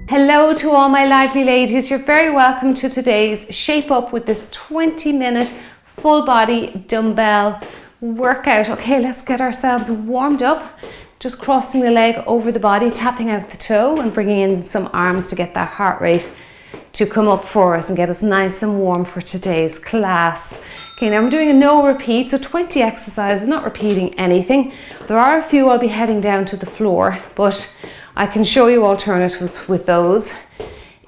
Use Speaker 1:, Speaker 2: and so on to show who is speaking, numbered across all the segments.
Speaker 1: Hello to all my lively ladies. You're very welcome to today's Shape Up with this 20-minute full body dumbbell workout. Okay, let's get ourselves warmed up. Just crossing the leg over the body, tapping out the toe and bringing in some arms to get that heart rate to come up for us and get us nice and warm for today's class. Okay, now I'm doing a no repeat, so 20 exercises, not repeating anything. There are a few I'll be heading down to the floor, but I can show you alternatives with those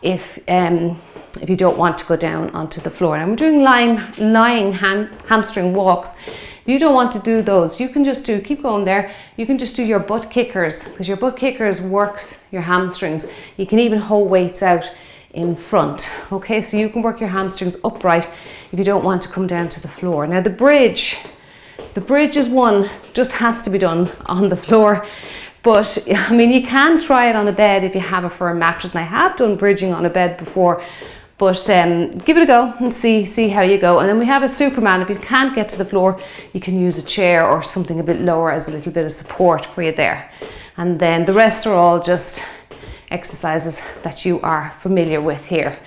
Speaker 1: if you don't want to go down onto the floor. And I'm doing lying hamstring walks. If you don't want to do those, you can just keep going there. You can just do your butt kickers, because your butt kickers works your hamstrings. You can even hold weights out in front. Okay, so you can work your hamstrings upright if you don't want to come down to the floor. Now the bridge is one, just has to be done on the floor. But I mean, you can try it on a bed if you have a firm mattress, and I have done bridging on a bed before, but give it a go and see how you go. And then we have a Superman. If you can't get to the floor, you can use a chair or something a bit lower as a little bit of support for you there. And then the rest are all just exercises that you are familiar with here.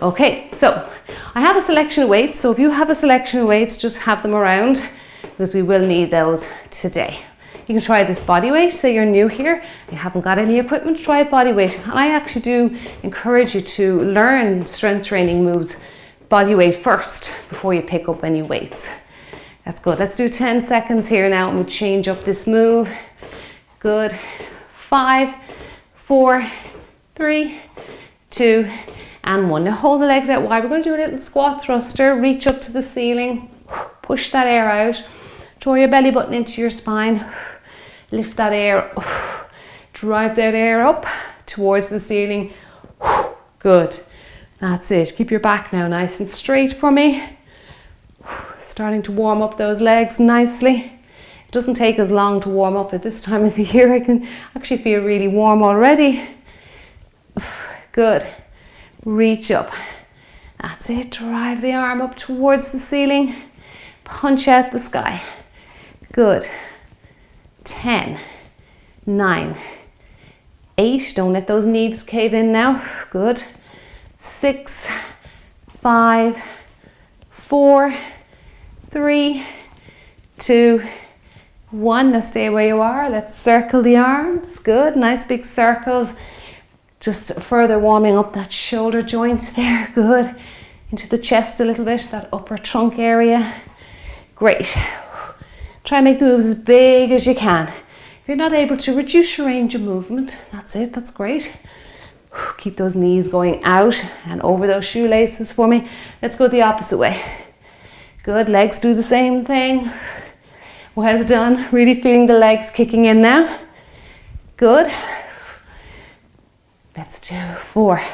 Speaker 1: Okay, so I have a selection of weights. So if you have a selection of weights, just have them around, because we will need those today. You can try this body weight. Say you're new here, you haven't got any equipment, try a body weight. And I actually do encourage you to learn strength training moves body weight first before you pick up any weights. That's good. Let's do 10 seconds here now and we'll change up this move. Good. 5, 4, 3, 2, and 1. Now hold the legs out wide. We're going to do a little squat thruster. Reach up to the ceiling. Push that air out. Draw your belly button into your spine. Lift that air, drive that air up towards the ceiling. Good, that's it. Keep your back now nice and straight for me. Starting to warm up those legs nicely. It doesn't take as long to warm up at this time of the year. I can actually feel really warm already. Good, reach up. That's it, drive the arm up towards the ceiling. Punch out the sky. Good. 10, 9, 8, don't let those knees cave in now. Good. 6, 5, 4, 3, 2, 1. Now stay where you are. Let's circle the arms. Good. Nice big circles. Just further warming up that shoulder joint there. Good. Into the chest a little bit, that upper trunk area. Great. Try and make the moves as big as you can. If you're not able to, reduce your range of movement. That's it, that's great. Keep those knees going out and over those shoelaces for me. Let's go the opposite way. Good, legs do the same thing. Well done, really feeling the legs kicking in now. Good. Let's do 4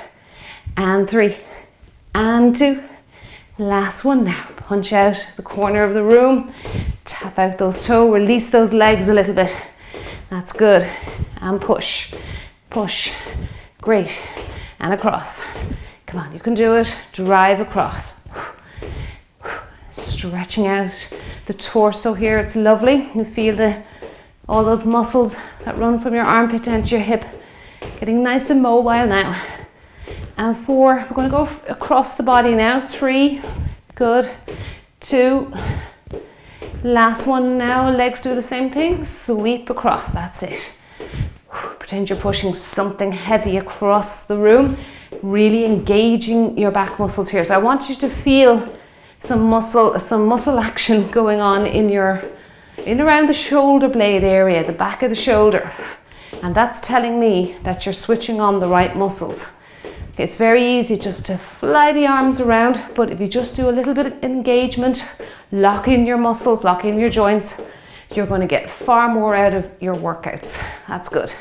Speaker 1: and 3 and 2. Last one now. Punch out the corner of the room. Tap out those toes. Release those legs a little bit. That's good. And push. Push. Great. And across. Come on, you can do it. Drive across. Stretching out the torso here. It's lovely. You feel all those muscles that run from your armpit down to your hip. Getting nice and mobile now. And 4, we're going to go across the body now. 3, good. 2, last one now. Legs do the same thing. Sweep across, that's it. Pretend you're pushing something heavy across the room. Really engaging your back muscles here. So I want you to feel some muscle action going on in around the shoulder blade area, the back of the shoulder. And that's telling me that you're switching on the right muscles. It's very easy just to fly the arms around, but if you just do a little bit of engagement, lock in your muscles, lock in your joints, you're going to get far more out of your workouts. That's good.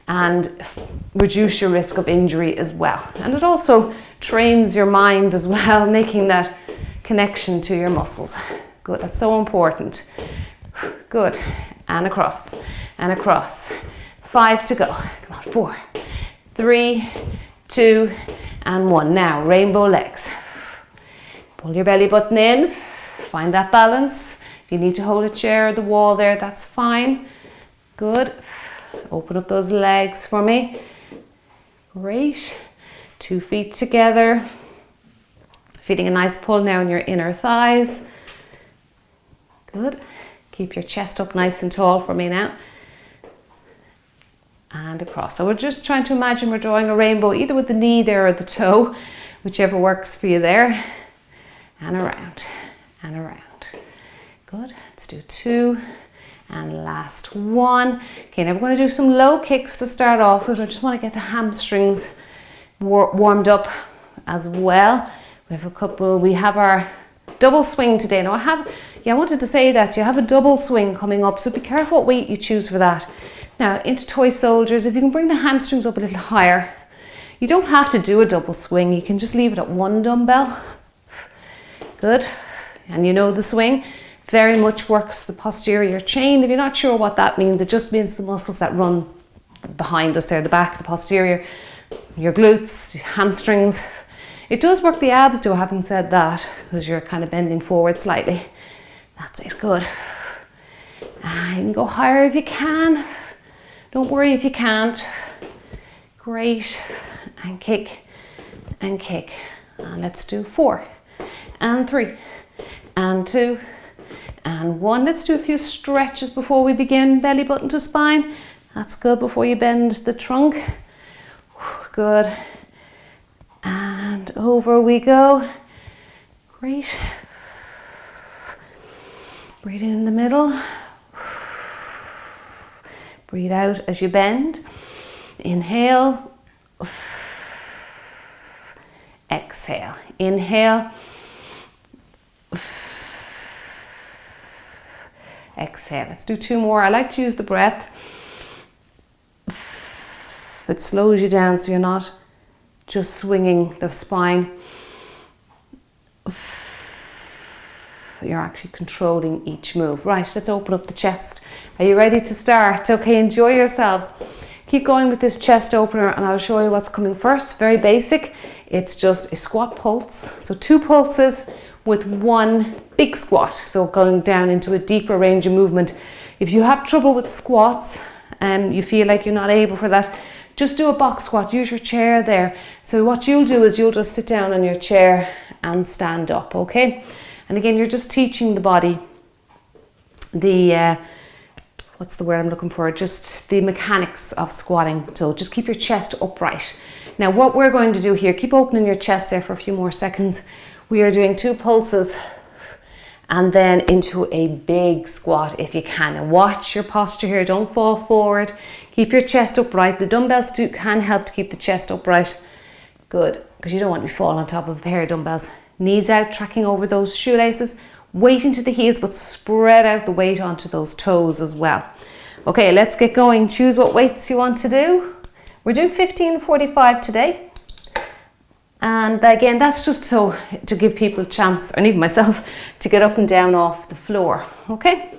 Speaker 1: And reduce your risk of injury as well. And it also trains your mind as well, making that connection to your muscles. Good, that's so important. Good, and across, and across. 5 to go. Come on, 4, 3, 2, and 1. Now, rainbow legs. Pull your belly button in. Find that balance. If you need to hold a chair or the wall there, that's fine. Good. Open up those legs for me. Great. 2 feet together. Feeling a nice pull now in your inner thighs. Good. Keep your chest up nice and tall for me now. And across. So we're just trying to imagine we're drawing a rainbow, either with the knee there or the toe, whichever works for you there. And around, and around. Good. Let's do 2. And last 1. Okay, now we're going to do some low kicks to start off with. I just want to get the hamstrings warmed up as well. We have our double swing today. Now I wanted to say that you have a double swing coming up, so be careful what weight you choose for that. Now into toy soldiers, if you can bring the hamstrings up a little higher. You don't have to do a double swing, you can just leave it at 1 dumbbell. Good. And you know the swing very much works the posterior chain. If you're not sure what that means, it just means the muscles that run behind us there, the back, the posterior, your glutes, hamstrings. It does work the abs though, having said that, because you're kind of bending forward slightly. That's it, good. And you can go higher if you can. Don't worry if you can't. Great. And kick, and kick. And let's do 4, and 3, and 2, and 1. Let's do a few stretches before we begin. Belly button to spine. That's good before you bend the trunk. Good. And over we go. Great. Breathe in the middle. Breathe out as you bend. Inhale. Exhale. Inhale. Exhale. Let's do 2 more. I like to use the breath. It slows you down so you're not just swinging the spine. You're actually controlling each move. Right, let's open up the chest. Are you ready to start? Okay, enjoy yourselves. Keep going with this chest opener and I'll show you what's coming first. Very basic. It's just a squat pulse. So 2 pulses with 1 big squat. So going down into a deeper range of movement. If you have trouble with squats and you feel like you're not able for that, just do a box squat. Use your chair there. So what you'll do is you'll just sit down on your chair and stand up, okay? And again, you're just teaching the body the, what's the word I'm looking for? Just the mechanics of squatting. So just keep your chest upright. Now what we're going to do here, keep opening your chest there for a few more seconds. We are doing 2 pulses and then into a big squat if you can. And watch your posture here, don't fall forward. Keep your chest upright. The dumbbells can help to keep the chest upright. Good, because you don't want to be falling on top of a pair of dumbbells. Knees out, tracking over those shoelaces. Weight into the heels, but spread out the weight onto those toes as well. Okay, let's get going. Choose what weights you want to do. We're doing 15 and 45 today. And again, that's just so to give people a chance, and even myself, to get up and down off the floor. Okay?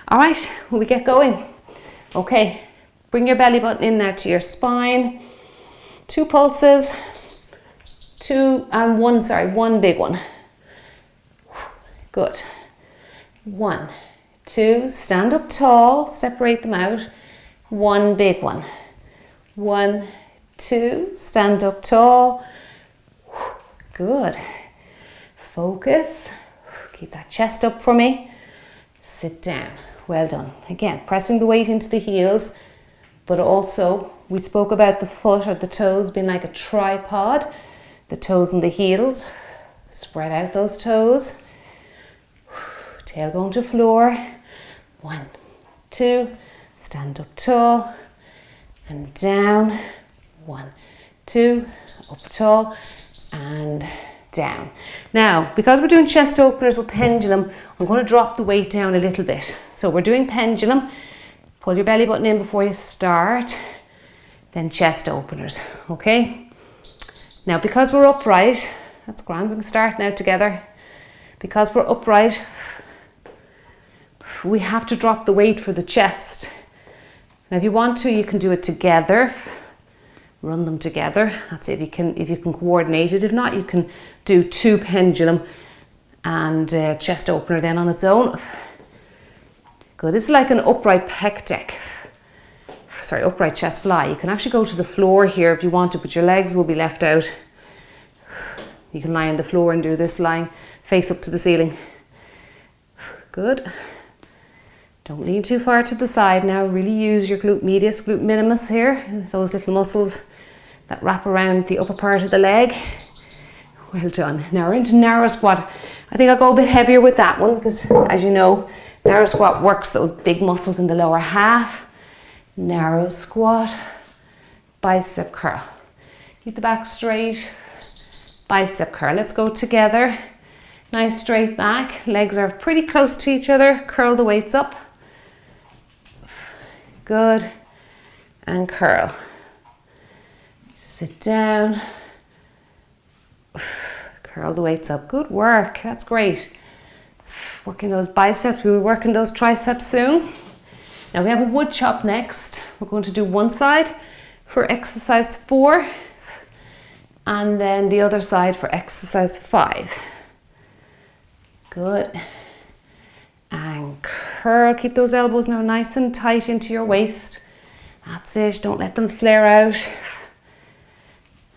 Speaker 1: All right, we get going. Okay, bring your belly button in now to your spine. 2 pulses. 1 big one. Good. 1, 2, stand up tall, separate them out. 1 big one. 1, 2, stand up tall. Good. Focus. Keep that chest up for me. Sit down. Well done. Again, pressing the weight into the heels, but also we spoke about the foot or the toes being like a tripod. The toes and the heels. Spread out those toes. Tailbone to floor. 1, 2, stand up tall and down. 1, 2, up tall and down. Now, because we're doing chest openers with pendulum, I'm going to drop the weight down a little bit. So we're doing pendulum. Pull your belly button in before you start. Then chest openers, okay? Now, because we're upright, that's grand, we can start now together. Because we're upright, we have to drop the weight for the chest. Now, if you want to, you can do it together. Run them together. That's it, if you can coordinate it. If not, you can do 2 pendulum and chest opener then on its own. Good, it's like an upright pec deck. upright chest fly. You can actually go to the floor here if you want to, but your legs will be left out. You can lie on the floor and do this lying face up to the ceiling. Good. Don't lean too far to the side now. Really use your glute medius, glute minimus here. Those little muscles that wrap around the upper part of the leg. Well done. Now we're into narrow squat. I think I'll go a bit heavier with that one because, as you know, narrow squat works those big muscles in the lower half. Narrow squat, bicep curl. Keep the back straight, bicep curl. Let's go together. Nice straight back. Legs are pretty close to each other. Curl the weights up. Good. And curl. Sit down. Curl the weights up. Good work. That's great. Working those biceps. We'll be working those triceps soon. Now we have a wood chop next. We're going to do one side for exercise 4 and then the other side for exercise 5. Good. And curl. Keep those elbows now nice and tight into your waist. That's it. Don't let them flare out.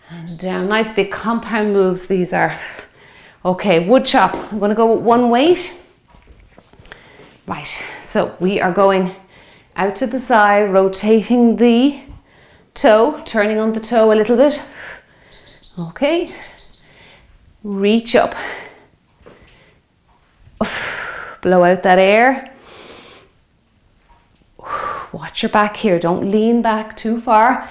Speaker 1: And down. Nice big compound moves these are. Okay, wood chop. I'm going to go with one weight. Right. So we are going out to the side, rotating the toe, turning on the toe a little bit. Okay. Reach up. Blow out that air. Watch your back here. Don't lean back too far.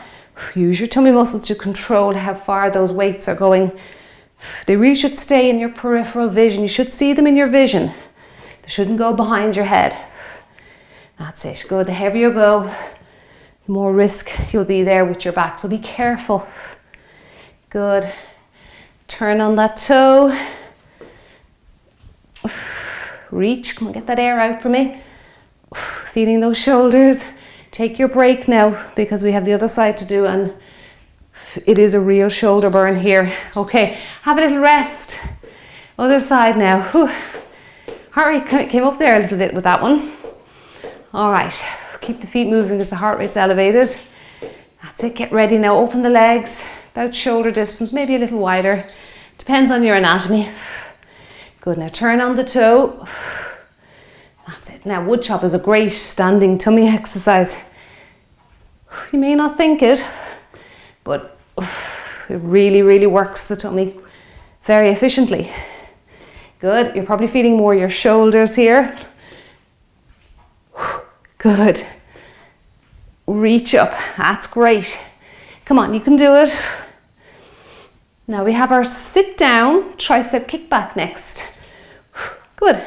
Speaker 1: Use your tummy muscles to control how far those weights are going. They really should stay in your peripheral vision. You should see them in your vision. They shouldn't go behind your head. That's it. Good. The heavier you go, the more risk you'll be there with your back. So be careful. Good. Turn on that toe. Reach. Come on, get that air out for me. Feeling those shoulders. Take your break now because we have the other side to do and it is a real shoulder burn here. Okay, have a little rest. Other side now. Whew. Heart rate came up there a little bit with that one. All right, keep the feet moving as the heart rate's elevated. That's it, get ready now. Open the legs, about shoulder distance, maybe a little wider. Depends on your anatomy. Good, now turn on the toe. That's it. Now wood chop is a great standing tummy exercise. You may not think it, but it really, really works the tummy very efficiently. Good, you're probably feeling more your shoulders here. Good. Reach up. That's great. Come on, you can do it. Now we have our sit down tricep kickback next. Good.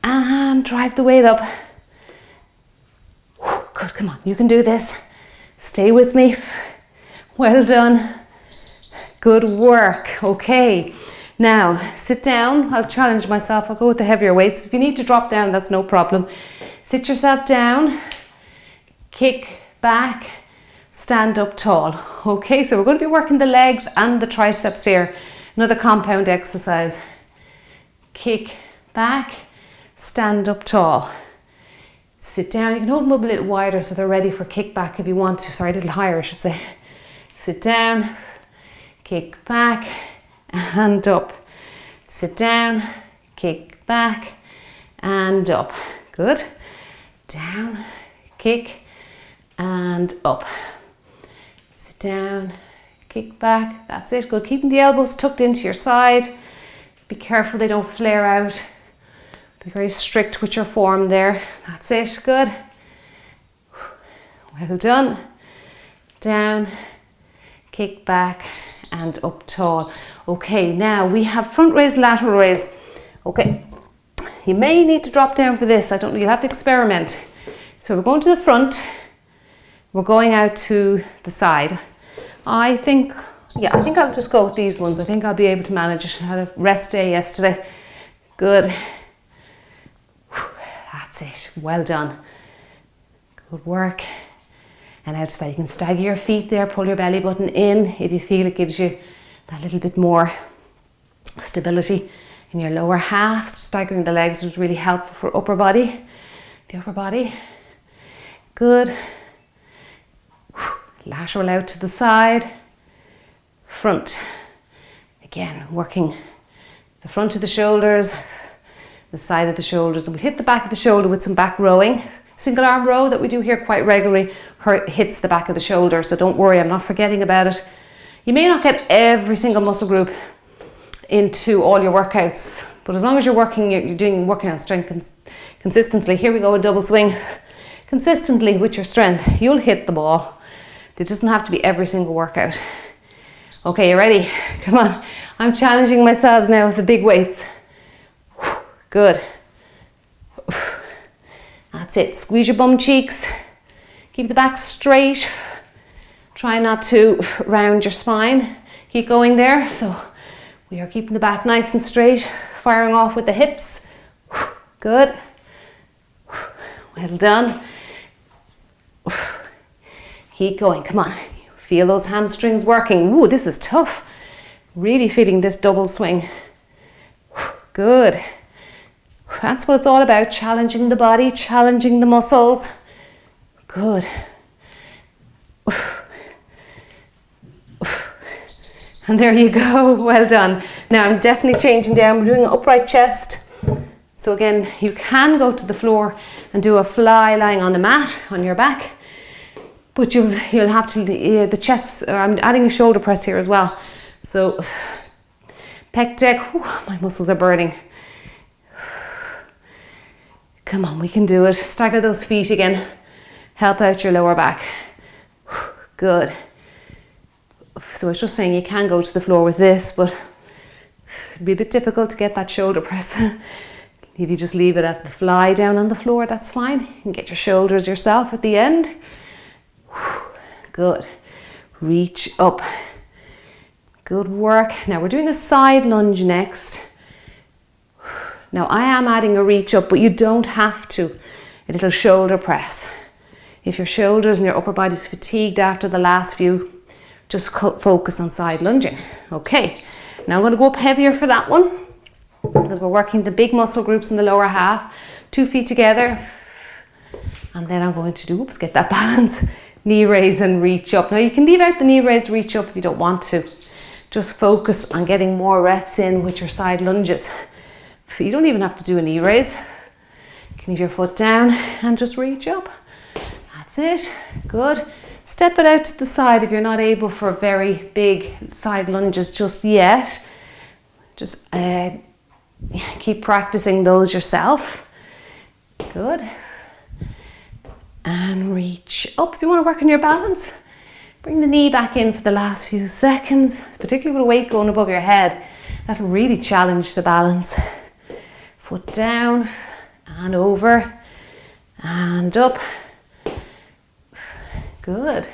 Speaker 1: And drive the weight up. Good, come on, you can do this. Stay with me. Well done. Good work. Okay. Now, sit down. I'll challenge myself. I'll go with the heavier weights. If you need to drop down, that's no problem. Sit yourself down, kick back, stand up tall. Okay, so we're going to be working the legs and the triceps here. Another compound exercise. Kick back, stand up tall. Sit down. You can hold them up a little wider so they're ready for kick back if you want to. Sorry, a little higher, I should say. Sit down, kick back, and up. Sit down, kick back, and up. Good. Down, kick, and up. Sit down, kick back. That's it. Good. Keeping the elbows tucked into your side. Be careful they don't flare out. Be very strict with your form there. That's it. Good. Well done. Down, kick back, and up tall. Okay, now we have front raise, lateral raise. Okay. You may need to drop down for this. I don't know, you'll have to experiment. So we're going to the front. We're going out to the side. I think I'll just go with these ones. I think I'll be able to manage it. I had a rest day yesterday. Good. That's it. Well done. Good work. And out to that, you can stagger your feet there, pull your belly button in if you feel it gives you that little bit more stability in your lower half. Staggering the legs was really helpful for the upper body. Good. lateral out to the side, front. Again, working the front of the shoulders, the side of the shoulders, and we hit the back of the shoulder with some back rowing. Single arm row that we do here quite regularly hits the back of the shoulder, so don't worry, I'm not forgetting about it. You may not get every single muscle group into all your workouts, but as long as you're working on strength consistently. Here we go, a double swing. Consistently with your strength, you'll hit the ball. It doesn't have to be every single workout. Okay, you ready? Come on. I'm challenging myself now with the big weights. Good. That's it. Squeeze your bum cheeks. Keep the back straight. Try not to round your spine. Keep going there. So we are keeping the back nice and straight. Firing off with the hips. Good. Well done. Keep going. Come on. Feel those hamstrings working. Ooh, this is tough. Really feeling this double swing. Good. That's what it's all about. Challenging the body, challenging the muscles. Good. And there you go. Well done. Now I'm definitely changing down. We're doing an upright chest. So again, you can go to the floor and do a fly lying on the mat on your back. But you'll have to, the chest, I'm adding a shoulder press here as well. So pec deck, my muscles are burning. Come on, we can do it. Stagger those feet again. Help out your lower back. Good. So I was just saying you can go to the floor with this, but it'd be a bit difficult to get that shoulder press. If you just leave it at the fly down on the floor, that's fine. You can get your shoulders yourself at the end. Good. Reach up. Good work. Now we're doing a side lunge next. Now I am adding a reach up, but you don't have to. A little shoulder press. If your shoulders and your upper body's fatigued after the last few, just focus on side lunging. Okay, now I'm going to go up heavier for that one because we're working the big muscle groups in the lower half. 2 feet together. And then I'm going to do, oops, get that balance. Knee raise and reach up. Now you can leave out the knee raise, reach up if you don't want to. Just focus on getting more reps in with your side lunges. You don't even have to do a knee raise. You can leave your foot down and just reach up. That's it. Good. Step it out to the side if you're not able for very big side lunges just yet. Just keep practicing those yourself. Good. And reach up. If you want to work on your balance, bring the knee back in for the last few seconds, particularly with a weight going above your head. That'll really challenge the balance. Foot down and over and up. Good.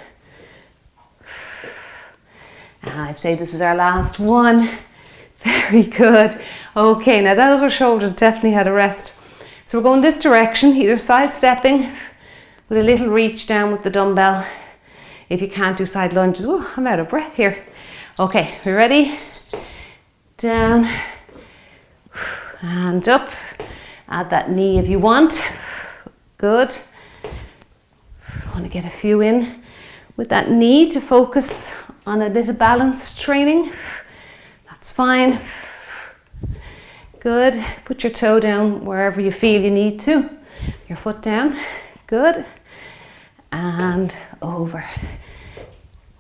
Speaker 1: And I'd say this is our last one. Very good. Okay, now that other shoulder's definitely had a rest. So we're going this direction, either side stepping with a little reach down with the dumbbell. If you can't do side lunges, oh, I'm out of breath here. Okay, we ready? Down and up. Add that knee if you want. Good. Want to get a few in with that knee to focus on a little balance training. That's fine. Good. Put your toe down wherever you feel you need to. Your foot down. Good. And over.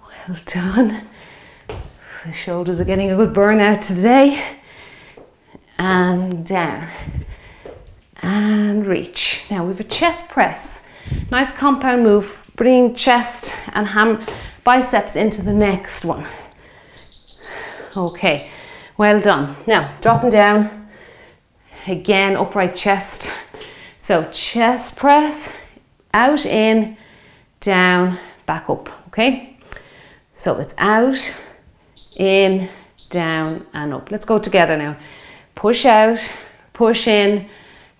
Speaker 1: Well done. The shoulders are getting a good burnout today. And down. And reach. Now we have a chest press. Nice compound move, bringing chest and biceps into the next one. Okay, well done. Now, dropping down. Again, upright chest. So, chest press, out, in, down, back up, okay? So, it's out, in, down, and up. Let's go together now. Push out, push in,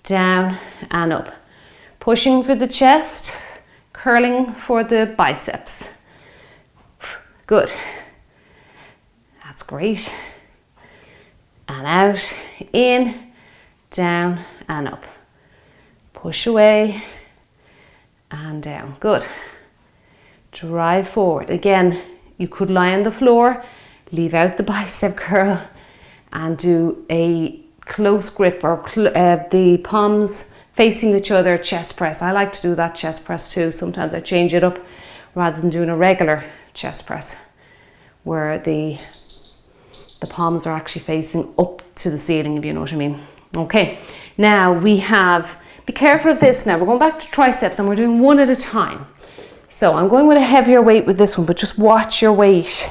Speaker 1: down, and up. Pushing for the chest, curling for the biceps. Good. That's great. And out, in, down, and up. Push away and down. Good. drive forward. Again, you could lie on the floor, leave out the bicep curl and do a close grip or the palms facing each other chest press. I like to do that chest press too. Sometimes I change it up rather than doing a regular chest press where the palms are actually facing up to the ceiling, if you know what I mean. Okay, now we have, be careful of this now. We're going back to triceps and we're doing one at a time. So I'm going with a heavier weight with this one, but just watch your weight.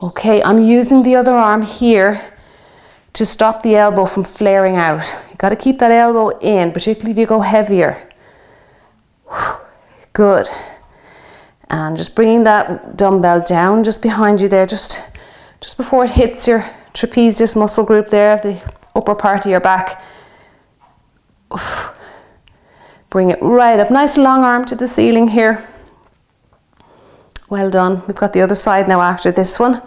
Speaker 1: Okay, I'm using the other arm here to stop the elbow from flaring out. You got to keep that elbow in, particularly if you go heavier. Good. And just bringing that dumbbell down just behind you there, just before it hits your trapezius muscle group there, the upper part of your back. Bring it right up. Nice long arm to the ceiling here. Well done. We've got the other side now after this one.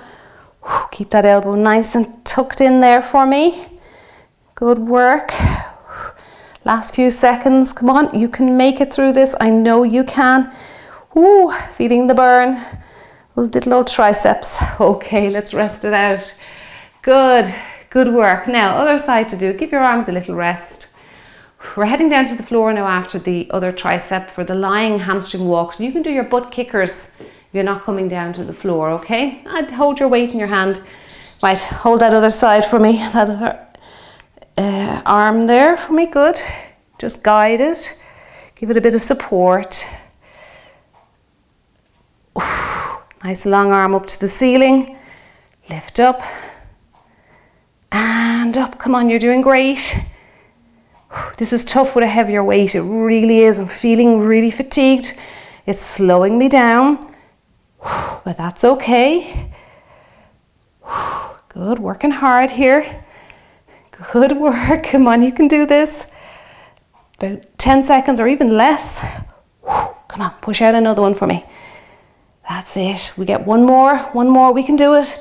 Speaker 1: Keep that elbow nice and tucked in there for me. Good work. Last few seconds. Come on, you can make it through this. I know you can. Ooh, feeling the burn. Those little old triceps. Okay, let's rest it out. Good, good work. Now, other side to do. Give your arms a little rest. We're heading down to the floor now after the other tricep for the lying hamstring walk. So you can do your butt kickers if you're not coming down to the floor, okay? I'd hold your weight in your hand. Right, hold that other side for me. That other arm there for me, good. Just guide it. Give it a bit of support. Nice long arm up to the ceiling. Lift up. And up. Come on, you're doing great. This is tough with a heavier weight. It really is. I'm feeling really fatigued. It's slowing me down. But that's okay. Good, working hard here. Good work. Come on, you can do this. About 10 seconds or even less. Come on, push out another one for me. That's it. We get one more, we can do it.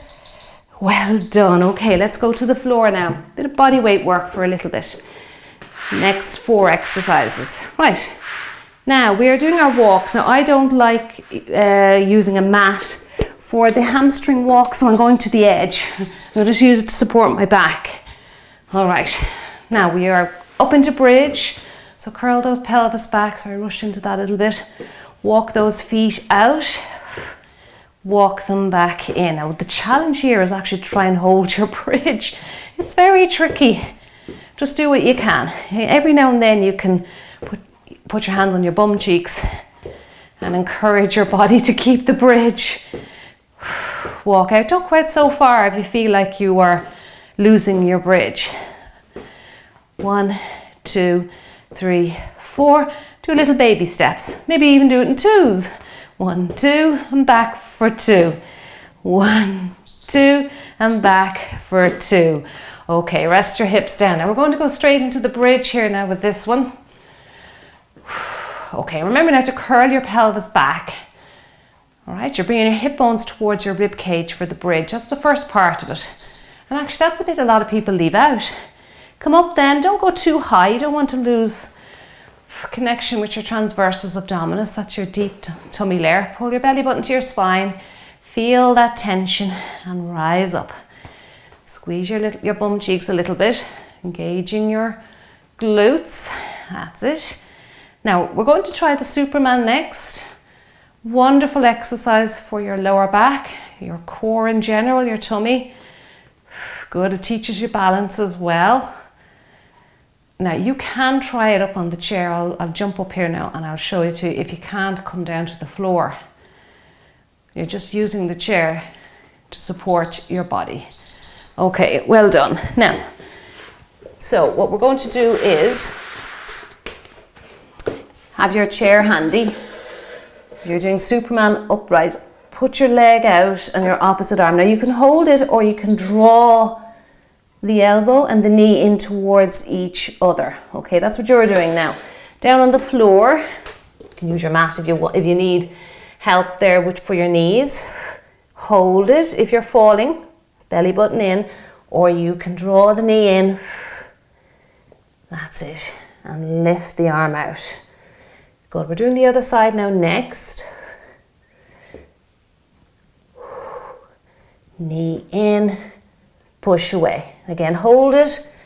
Speaker 1: Well done. Okay, let's go to the floor now. Bit of body weight work for a little bit. Next 4 exercises. Right, now we are doing our walks. Now I don't like using a mat for the hamstring walk, so I'm going to the edge. I'm going to just use it to support my back. All right, now we are up into bridge. So curl those pelvis back. Sorry, I rushed into that a little bit. Walk those feet out. Walk them back in. Now the challenge here is actually to try and hold your bridge. It's very tricky. Just do what you can. Every now and then you can put your hands on your bum cheeks and encourage your body to keep the bridge. Walk out. Don't quite so far if you feel like you are losing your bridge. 1, 2, 3, 4. Do little baby steps. Maybe even do it in 2s. 1, 2, and back for 2. 1, 2, and back for 2. Okay, rest your hips down. Now we're going to go straight into the bridge here now with this one. Okay, remember now to curl your pelvis back. All right, you're bringing your hip bones towards your rib cage for the bridge. That's the first part of it. And actually that's a bit a lot of people leave out. Come up then, don't go too high. You don't want to lose connection with your transversus abdominis. That's your deep tummy layer. Pull your belly button to your spine. Feel that tension and rise up. Squeeze your bum cheeks a little bit, engaging your glutes. That's it. Now we're going to try the Superman next. Wonderful exercise for your lower back, your core in general, your tummy. Good, it teaches you balance as well. Now you can try it up on the chair. I'll jump up here now and I'll show you too. If you can't come down to the floor, you're just using the chair to support your body. Okay, well done. Now, so what we're going to do is have your chair handy. You're doing Superman upright. Put your leg out on your opposite arm. Now you can hold it or you can draw the elbow and the knee in towards each other. Okay, that's what you're doing now. Down on the floor, you can use your mat if you need help there for your knees. Hold it if you're falling, belly button in, or you can draw the knee in. That's it. And lift the arm out. Good, we're doing the other side now next. knee in, push away. Again, hold it.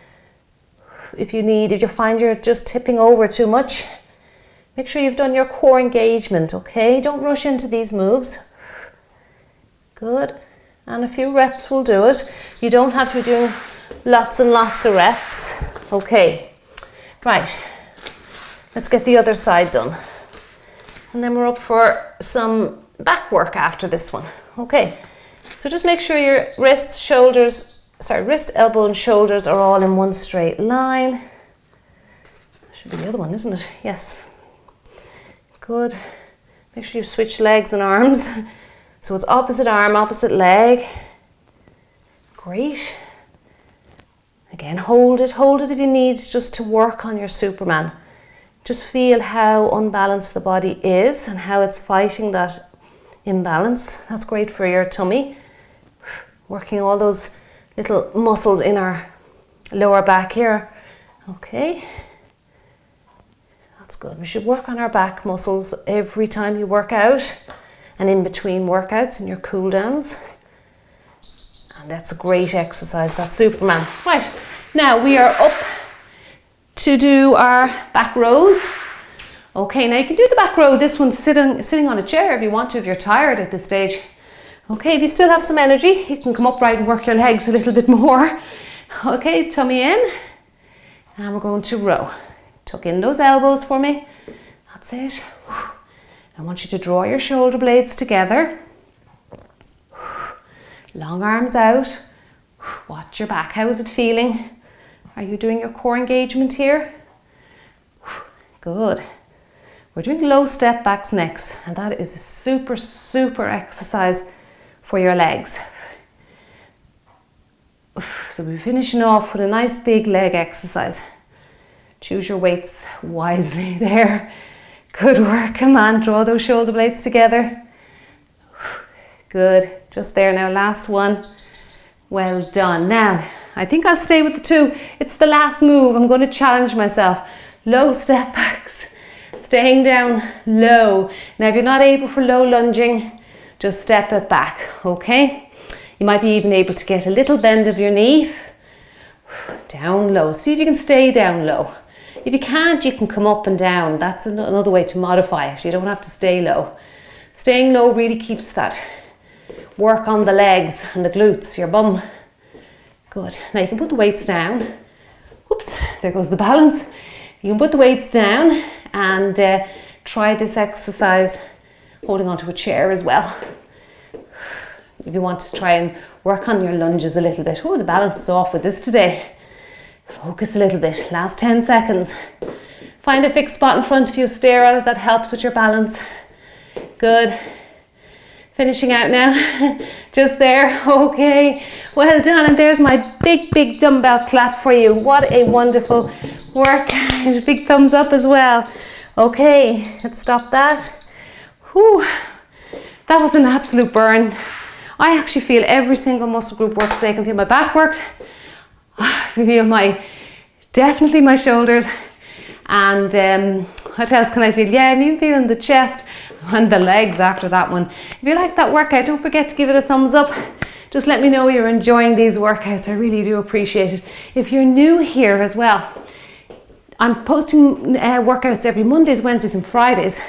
Speaker 1: If you find you're just tipping over too much, make sure you've done your core engagement, okay? Don't rush into these moves. Good. And a few reps will do it. You don't have to be doing lots and lots of reps. Okay, right. Let's get the other side done. And then we're up for some back work after this one. Okay, so just make sure your wrist, elbow and shoulders are all in one straight line. Should be the other one, isn't it? Yes. Good. Make sure you switch legs and arms. So it's opposite arm, opposite leg. Great. Again, hold it if you need, just to work on your Superman. Just feel how unbalanced the body is and how it's fighting that imbalance. That's great for your tummy. Working all those little muscles in our lower back here. Okay. That's good. We should work on our back muscles every time you work out and in between workouts and your cool downs. And that's a great exercise, that Superman. Right, now we are up to do our back rows. Okay, now you can do the back row, this one sitting on a chair if you want to, if you're tired at this stage. Okay, if you still have some energy, you can come upright and work your legs a little bit more. Okay, tummy in. And we're going to row. Tuck in those elbows for me. That's it. I want you to draw your shoulder blades together. Long arms out. Watch your back. How is it feeling? Are you doing your core engagement here? Good. We're doing low step backs next, and that is a super, super exercise for your legs. So we're finishing off with a nice big leg exercise. Choose your weights wisely there. Good work, come on, draw those shoulder blades together. Good, just there now, last one. Well done. Now, I think I'll stay with the two. It's the last move, I'm going to challenge myself. Low step backs, staying down low. Now, if you're not able for low lunging, just step it back, okay? You might be even able to get a little bend of your knee. Down low, see if you can stay down low. If you can't, you can come up and down. That's another way to modify it. You don't have to stay low. Staying low really keeps that work on the legs and the glutes, your bum. Good. Now you can put the weights down. Whoops, there goes the balance. You can put the weights down and try this exercise holding onto a chair as well. If you want to try and work on your lunges a little bit. Oh, the balance is off with this today. Focus a little bit, last 10 seconds. Find a fixed spot in front of you, stare at it, that helps with your balance. Good. Finishing out now, just there, okay. Well done, and there's my big, big dumbbell clap for you. What a wonderful workout. Big thumbs up as well. Okay, let's stop that. Whew, that was an absolute burn. I actually feel every single muscle group worked today. I can feel my back worked. I feel definitely my shoulders, and what else can I feel? Yeah, I'm even feeling the chest and the legs after that one. If you like that workout, don't forget to give it a thumbs up. Just let me know you're enjoying these workouts. I really do appreciate it. If you're new here as well, I'm posting workouts every Mondays, Wednesdays and Fridays.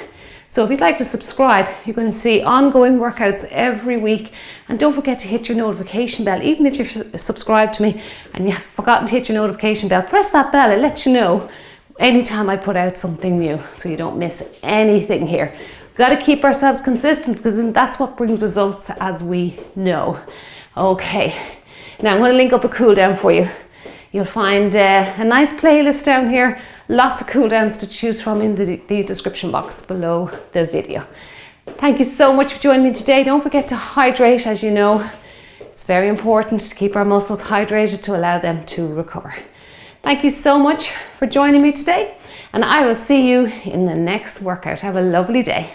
Speaker 1: So if you'd like to subscribe, you're going to see ongoing workouts every week. And don't forget to hit your notification bell. Even if you're subscribed to me and you've forgotten to hit your notification bell, press that bell. It lets you know anytime I put out something new, so you don't miss anything here. We've got to keep ourselves consistent, because that's what brings results, as we know. Okay, now I'm going to link up a cool down for you. You'll find a nice playlist down here. Lots of cool downs to choose from in the description box below the video. Thank you so much for joining me today. Don't forget to hydrate, as you know. It's very important to keep our muscles hydrated to allow them to recover. Thank you so much for joining me today, and I will see you in the next workout. Have a lovely day.